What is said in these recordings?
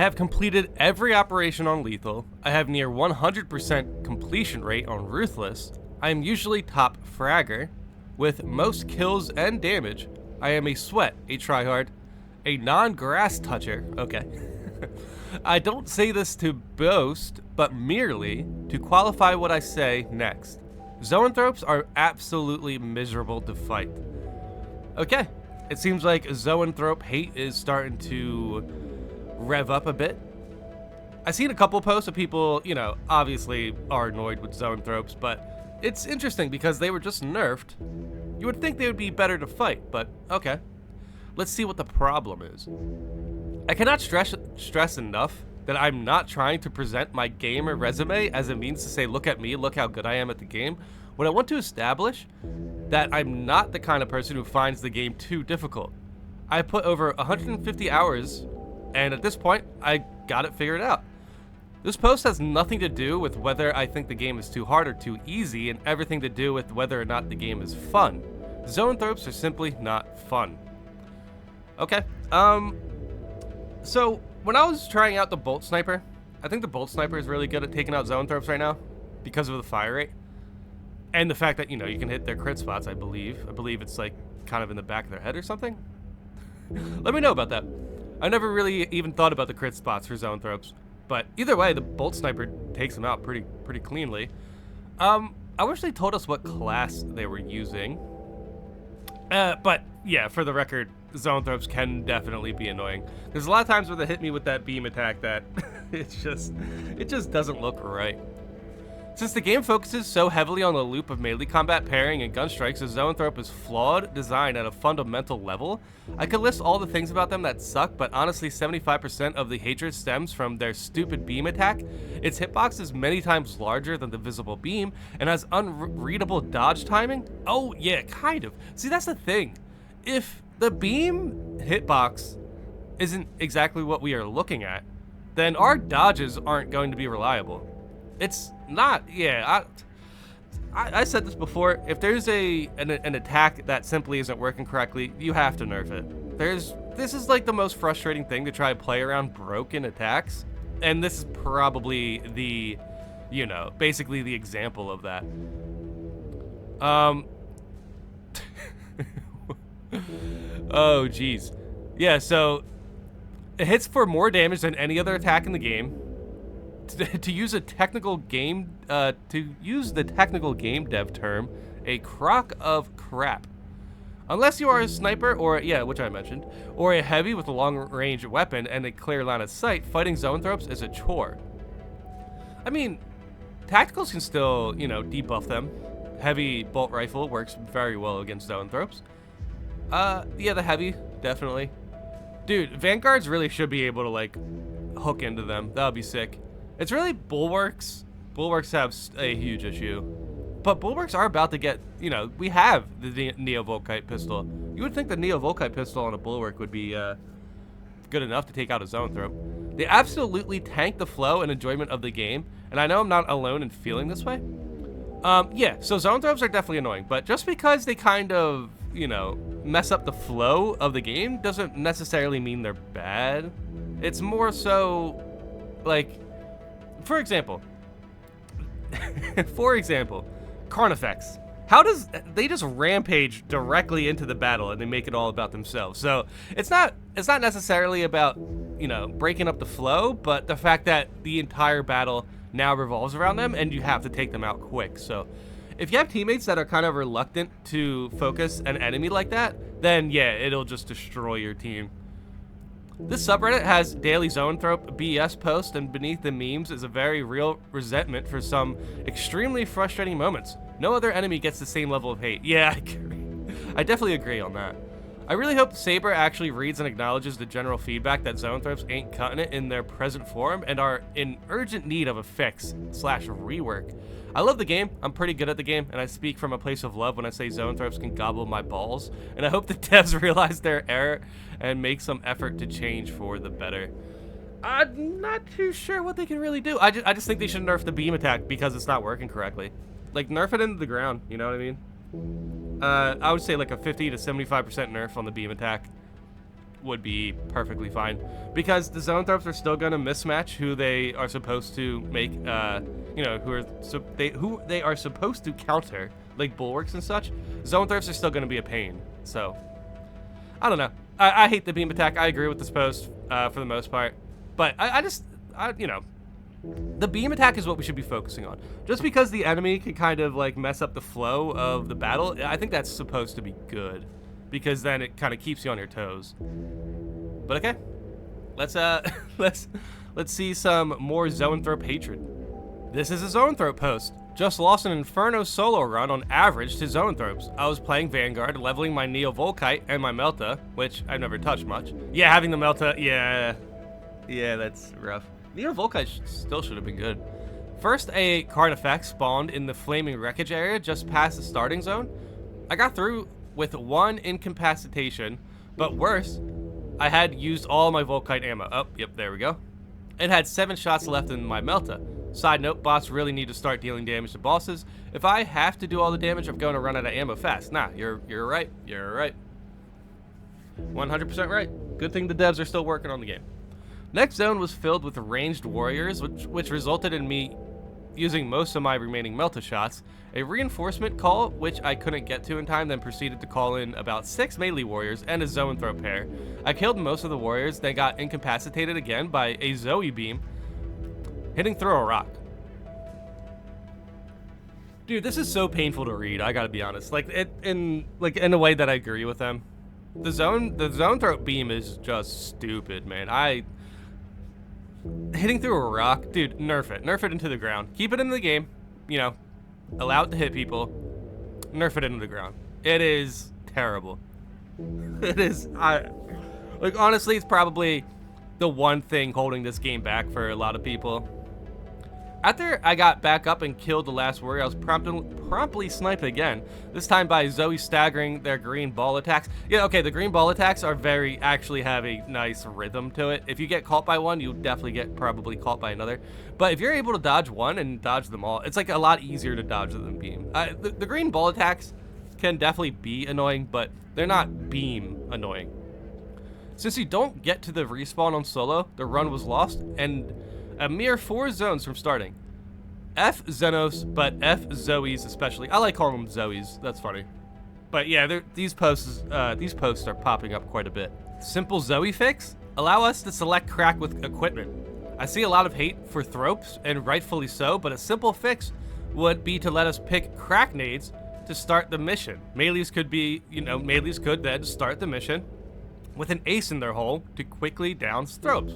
I have completed every operation on Lethal. I have near 100% completion rate on Ruthless. I am usually top fragger, with most kills and damage. I am a sweat, a tryhard, a non-grass toucher. Okay. I don't say this to boast, but merely to qualify what I say next. Zoanthropes are absolutely miserable to fight. Okay, it seems like Zoanthrope hate is starting to rev up a bit. I've seen a couple posts of people, you know, obviously are annoyed with Zoanthropes, but it's interesting because they were just nerfed. You would think they would be better to fight, but okay. Let's see what the problem is. I cannot stress enough that I'm not trying to present my gamer resume as a means to say, look at me, look how good I am at the game. What I want to establish that I'm not the kind of person who finds the game too difficult. I put over 150 hours, and at this point, I got it figured out. This post has nothing to do with whether I think the game is too hard or too easy, and everything to do with whether or not the game is fun. Zoanthropes are simply not fun. Okay, so when I was trying out the Bolt Sniper, I think the Bolt Sniper is really good at taking out Zoanthropes right now because of the fire rate. And the fact that, you know, you can hit their crit spots, I believe. I believe it's like kind of in the back of their head or something. Let me know about that. I never really even thought about the crit spots for Zoanthropes. But either way, the Bolt Sniper takes them out pretty cleanly. I wish they told us what class they were using. But yeah, for the record, Zoanthropes can definitely be annoying. There's a lot of times where they hit me with that beam attack that it just doesn't look right. Since the game focuses so heavily on the loop of melee combat, parrying, and gun strikes, the Zoanthrope is flawed design at a fundamental level. I could list all the things about them that suck, but honestly 75% of the hatred stems from their stupid beam attack. Its hitbox is many times larger than the visible beam, and has unreadable dodge timing. Oh yeah, kind of. See, that's the thing. If the beam hitbox isn't exactly what we are looking at, then our dodges aren't going to be reliable. It's not, yeah, I said this before, if there's an attack that simply isn't working correctly, you have to nerf it. This is like the most frustrating thing to try to play around broken attacks, and this is probably the, you know, basically the example of that. Oh, geez. Yeah, so it hits for more damage than any other attack in the game. To use the technical game dev term, a crock of crap. Unless you are a sniper or, yeah, which I mentioned, or a heavy with a long-range weapon and a clear line of sight, fighting Zoanthropes is a chore. I mean, tacticals can still, you know, debuff them. Heavy bolt rifle works very well against Zoanthropes. Yeah, the heavy, definitely. Dude, Vanguards really should be able to, like, hook into them. That would be sick. It's really Bulwarks. Bulwarks have a huge issue. But Bulwarks are about to get, you know, we have the Neo-Volkite pistol. You would think the Neo-Volkite pistol on a Bulwark would be good enough to take out a Zoanthrope. They absolutely tank the flow and enjoyment of the game, and I know I'm not alone in feeling this way. Yeah, so Zoanthropes are definitely annoying, but just because they kind of, you know, mess up the flow of the game doesn't necessarily mean they're bad. It's more so, like, for example, Carnifex. How does they just rampage directly into the battle and they make it all about themselves? So it's not necessarily about, you know, breaking up the flow, but the fact that the entire battle now revolves around them and you have to take them out quick. So if you have teammates that are kind of reluctant to focus an enemy like that, then yeah, it'll just destroy your team. This subreddit has daily Zoanthrope BS posts, and beneath the memes is a very real resentment for some extremely frustrating moments. No other enemy gets the same level of hate. Yeah, I agree. I definitely agree on that. I really hope Saber actually reads and acknowledges the general feedback that Zoanthropes ain't cutting it in their present form and are in urgent need of a fix/rework. I love the game, I'm pretty good at the game, and I speak from a place of love when I say Zoanthropes can gobble my balls, and I hope the devs realize their error and make some effort to change for the better. I'm not too sure what they can really do. I just think they should nerf the beam attack because it's not working correctly. Like, nerf it into the ground, you know what I mean? I would say like a 50 to 75% nerf on the beam attack. would be perfectly fine, because the Zoanthropes are still gonna mismatch who they are supposed to make, you know, who they are supposed to counter, like bulwarks and such. Zoanthropes are still gonna be a pain. So I don't know. I hate the beam attack. I agree with this post for the most part, but I you know, the beam attack is what we should be focusing on. Just because the enemy can kind of like mess up the flow of the battle, I think that's supposed to be good, because then it kind of keeps you on your toes. But okay, let's let's see some more Zoanthrope hatred. This is a Zoanthrope post. Just lost an Inferno solo run on average to Zoanthropes. I was playing Vanguard, leveling my Neo Volkite and my Melta, which I've never touched much. Yeah, having the Melta, yeah, that's rough. Neo Volkite still should have been good. First, a card effect spawned in the flaming wreckage area just past the starting zone. I got through with 1 incapacitation, but worse, I had used all my Volkite ammo. Oh, yep, there we go. It had 7 shots left in my Melta. Side note, bots really need to start dealing damage to bosses. If I have to do all the damage, I'm going to run out of ammo fast. Nah, you're right. You're right. 100% right. Good thing the devs are still working on the game. Next zone was filled with ranged warriors, which resulted in me using most of my remaining Melta shots. A reinforcement call, which I couldn't get to in time, then proceeded to call in about 6 melee warriors and a Zoanthrope pair. I killed most of the warriors, then got incapacitated again by a Zoe beam hitting through a rock. Dude, this is so painful to read, I gotta be honest. Like, in a way that I agree with them. The Zoanthrope beam is just stupid, man. Hitting through a rock, dude, nerf it into the ground. Keep it in the game, you know, allow it to hit people, nerf it into the ground. It is terrible. It is, like, honestly, it's probably the one thing holding this game back for a lot of people. After I got back up and killed the last warrior, I was promptly sniped again, this time by Zoe staggering their green ball attacks. Yeah, okay, the green ball attacks are actually have a nice rhythm to it. If you get caught by one, you definitely get probably caught by another. But if you're able to dodge one and dodge them all, it's like a lot easier to dodge than beam. The green ball attacks can definitely be annoying, but they're not beam annoying. Since you don't get to the respawn on solo, the run was lost, and a mere 4 zones from starting. F Zenos, but F Zoes especially. I like calling them Zoes, that's funny. But yeah, these posts are popping up quite a bit. Simple Zoe fix? Allow us to select crack with equipment. I see a lot of hate for thropes, and rightfully so, but a simple fix would be to let us pick crack nades to start the mission. Melees could then start the mission with an ace in their hole to quickly down thropes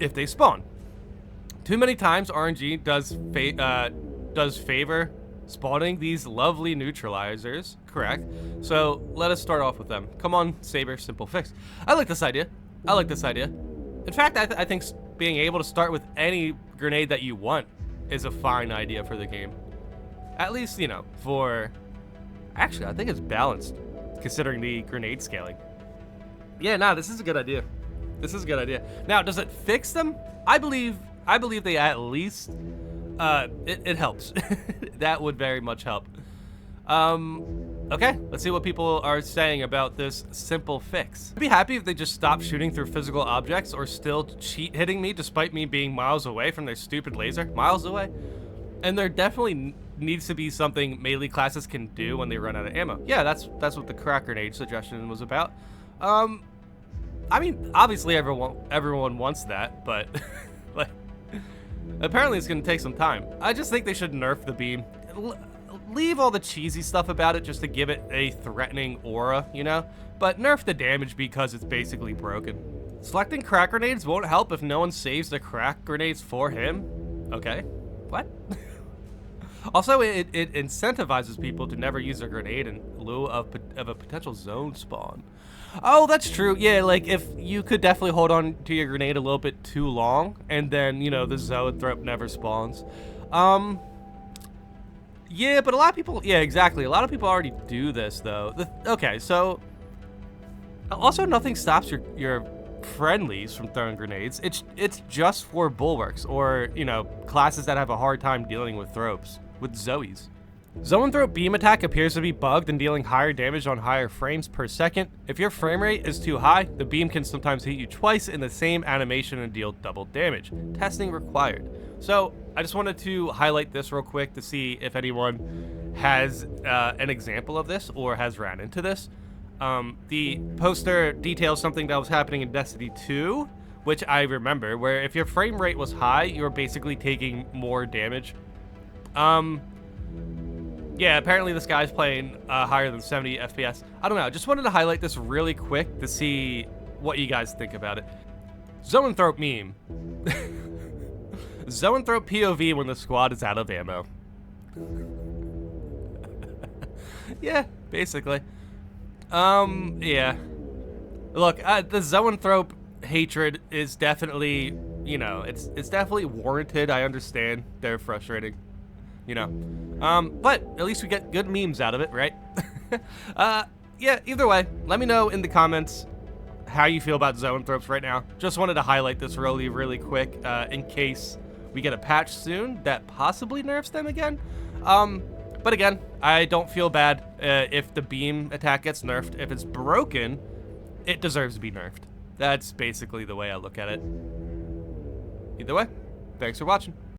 if they spawn. Too many times RNG does favor spawning these lovely neutralizers, correct? So let us start off with them. Come on, Saber, simple fix. I like this idea. In fact, I think being able to start with any grenade that you want is a fine idea for the game. At least, you know, actually, I think it's balanced considering the grenade scaling. Yeah, nah, this is a good idea. Now, does it fix them? I believe they at least, it helps. That would very much help. Okay, let's see what people are saying about this simple fix. I'd be happy if they just stopped shooting through physical objects or still cheat hitting me despite me being miles away from their stupid laser. Miles away? And there definitely needs to be something melee classes can do when they run out of ammo. Yeah, that's what the crack grenade suggestion was about. I mean, obviously everyone wants that, but like, apparently it's gonna take some time. I just think they should nerf the beam. Leave all the cheesy stuff about it just to give it a threatening aura, you know? But nerf the damage because it's basically broken. Selecting crack grenades won't help if no one saves the crack grenades for him. Okay, what? Also, it incentivizes people to never use a grenade in lieu of a potential zone spawn. Oh, that's true. Yeah, like if you could definitely hold on to your grenade a little bit too long, and then, you know, the Zoanthrope never spawns. Yeah, but a lot of people, yeah, exactly. A lot of people already do this, though. Okay, so also nothing stops your friendlies from throwing grenades. It's just for bulwarks or, you know, classes that have a hard time dealing with thropes, with Zoes. Zoanthrope beam attack appears to be bugged and dealing higher damage on higher frames per second. If your frame rate is too high, the beam can sometimes hit you twice in the same animation and deal double damage. Testing required. So I just wanted to highlight this real quick to see if anyone has an example of this or has ran into this. The poster details something that was happening in Destiny 2, which I remember, where if your frame rate was high, you were basically taking more damage. Yeah, apparently this guy's playing higher than 70 FPS. I don't know, just wanted to highlight this really quick to see what you guys think about it. Zoanthrope meme. Zoanthrope POV when the squad is out of ammo. Yeah, basically. Yeah. Look, the Zoanthrope hatred is definitely, you know, it's definitely warranted. I understand they're frustrating. You know, but at least we get good memes out of it, right? Yeah, either way, let me know in the comments how you feel about Zoanthropes right now. Just wanted to highlight this really quick, in case we get a patch soon that possibly nerfs them again. But again, I don't feel bad if the beam attack gets nerfed. If it's broken, it deserves to be nerfed. That's basically the way I look at it. Either way, thanks for watching.